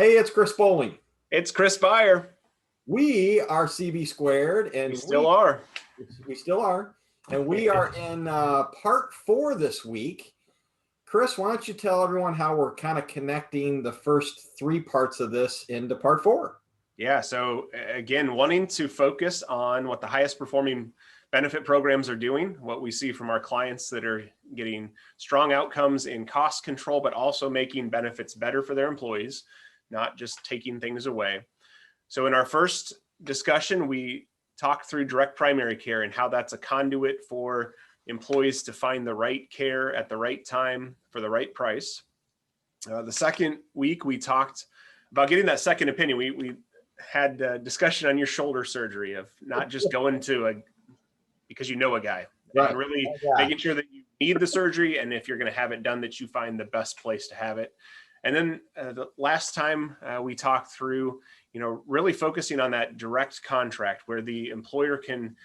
Hey, it's Chris Bowling. It's Chris Beyer. We are CB Squared, and We still are. We still are, and we are in part 4 this week. Chris, why don't you tell everyone how we're kind of connecting the first 3 parts of this into part 4? Yeah. So again, wanting to focus on what the highest performing benefit programs are doing, what we see from our clients that are getting strong outcomes in cost control, but also making benefits better for their employees, not just taking things away. So in our first discussion, we talked through direct primary care and how that's a conduit for employees to find the right care at the right time for the right price. The second week, we talked about getting that second opinion. We had a discussion on your shoulder surgery of not just going to because you know a guy, right, and really making sure that you need the surgery, and if you're going to have it done, that you find the best place to have it. And then the last time we talked through, really focusing on that direct contract where the employer can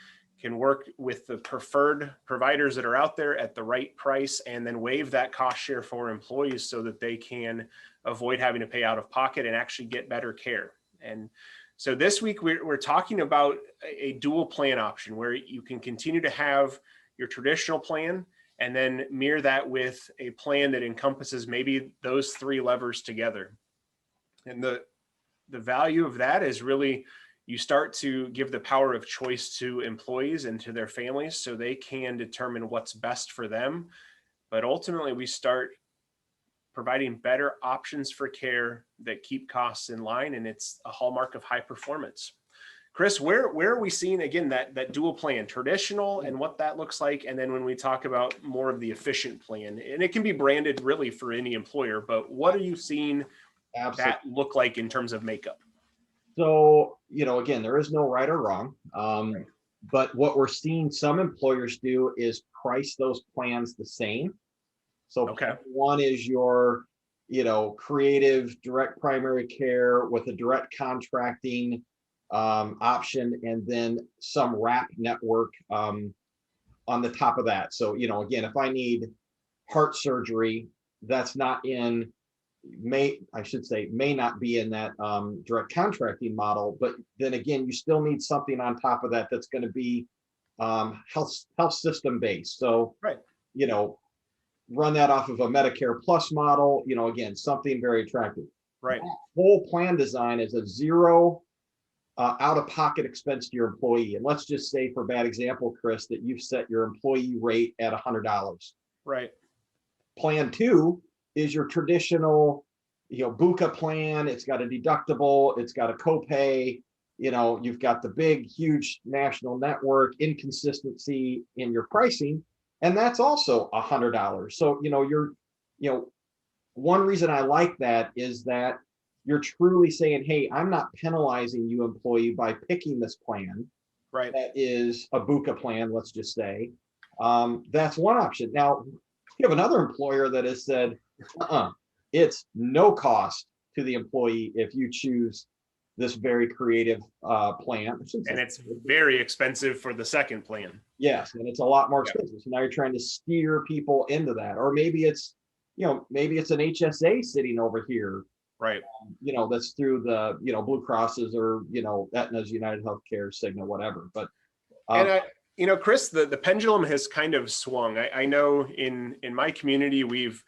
work with the preferred providers that are out there at the right price, and then waive that cost share for employees so that they can avoid having to pay out of pocket and actually get better care. And so this week we're talking about a dual plan option where you can continue to have your traditional plan and then mirror that with a plan that encompasses maybe those 3 levers together. And the value of that is really you start to give the power of choice to employees and to their families so they can determine what's best for them. But ultimately, we start providing better options for care that keep costs in line, and it's a hallmark of high performance. Chris, where are we seeing, again, that dual plan, traditional and what that looks like? And then when we talk about more of the efficient plan, and it can be branded really for any employer, but what are you seeing that look like in terms of makeup? So, again, there is no right or wrong. But what we're seeing some employers do is price those plans the same. So one is your, creative direct primary care with a direct contracting option, and then some wrap network on the top of that. So, again, if I need heart surgery, that's not in may not be in that direct contracting model, but then again, you still need something on top of that that's going to be health system based. So, run that off of a Medicare Plus model, again, something very attractive. Right. That whole plan design is a zero out-of-pocket expense to your employee. And let's just say, for bad example, Chris, that you've set your employee rate at $100. Right. Plan 2 is your traditional, BUCA plan. It's got a deductible, it's got a copay, you've got the big, huge national network, inconsistency in your pricing, and that's also $100. So, one reason I like that is that you're truly saying, hey, I'm not penalizing you, employee, by picking this plan. Right. That is a BUCA plan, let's just say. That's one option. Now, you have another employer that has said, it's no cost to the employee if you choose this very creative plan. And it's very expensive for the second plan. Yes, and it's a lot more expensive. So now you're trying to steer people into that. Or maybe it's, maybe it's an HSA sitting over here. Right. That's through the, Blue Crosses or, Aetna's, United Healthcare, Cigna, whatever. But and Chris, the pendulum has kind of swung. I know in my community, we've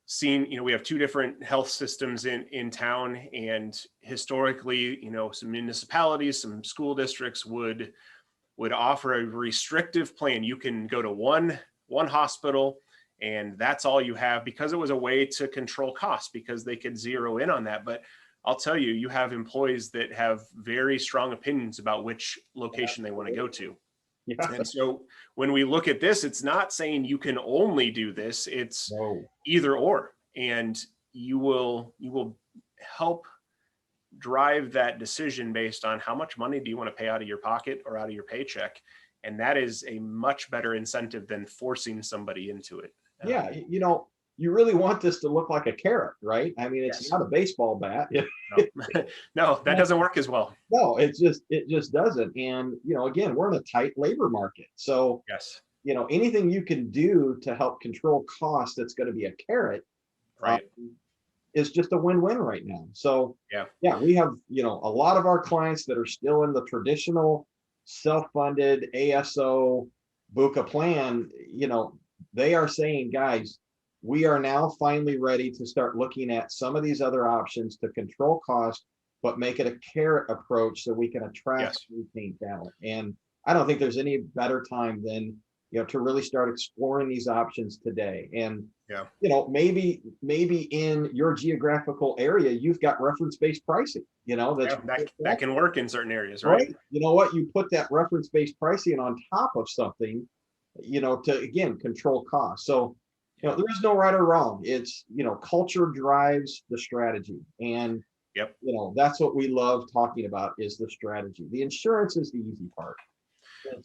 seen, we have 2 different health systems in town, and historically, some municipalities, some school districts would offer a restrictive plan. You can go to one hospital, and that's all you have, because it was a way to control costs, because they could zero in on that. But I'll tell you, you have employees that have very strong opinions about which location they want to go to. Yeah. And so when we look at this, it's not saying you can only do this, it's either or, and you will help drive that decision based on how much money do you want to pay out of your pocket or out of your paycheck. And that is a much better incentive than forcing somebody into it. Yeah. You really want this to look like a carrot, right? I mean, it's not a baseball bat. No, that doesn't work as well. No, it just doesn't. And, again, we're in a tight labor market. So, anything you can do to help control costs that's going to be a carrot, right, is just a win-win right now. So yeah, we have, a lot of our clients that are still in the traditional self-funded ASO BUCA plan, they are saying, guys, we are now finally ready to start looking at some of these other options to control cost, but make it a carrot approach so we can attract and retain talent. And I don't think there's any better time than, to really start exploring these options today. And maybe in your geographical area, you've got reference-based pricing, that can work in certain areas, right? right? You know what? You put that reference-based pricing on top of something, to again control costs. So, there is no right or wrong. It's, culture drives the strategy. And that's what we love talking about, is the strategy. The insurance is the easy part.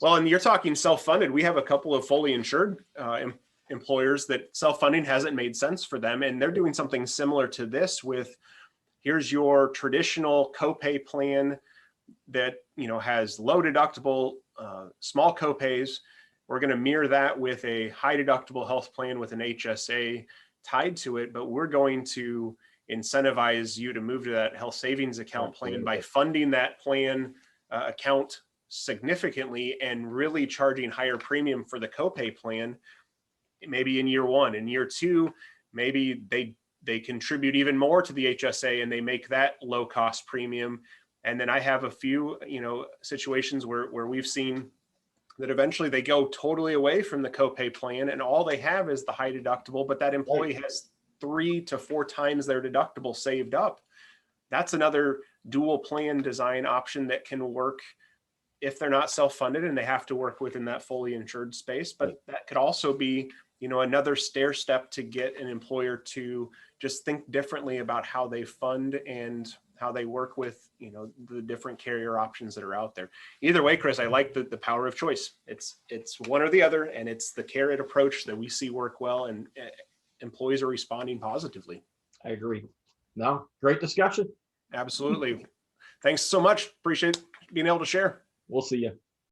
Well, and you're talking self-funded. We have a couple of fully insured employers that self-funding hasn't made sense for them. And they're doing something similar to this with, here's your traditional copay plan that, has low deductible, small copays. We're going to mirror that with a high deductible health plan with an HSA tied to it, but we're going to incentivize you to move to that health savings account plan by funding that plan account significantly and really charging higher premium for the copay plan, maybe in year one. In year two, maybe they contribute even more to the HSA and they make that low cost premium. And then I have a few, situations where we've seen that eventually they go totally away from the copay plan and all they have is the high deductible, but that employee has 3 to 4 times their deductible saved up. That's another dual plan design option that can work if they're not self-funded and they have to work within that fully insured space. But that could also be, another stair step to get an employer to just think differently about how they fund and how they work with, the different carrier options that are out there. Either way, Chris, I like the power of choice. It's one or the other, and it's the carrot approach that we see work well, and employees are responding positively. I agree. No, great discussion. Absolutely. Thanks so much. Appreciate being able to share. We'll see you.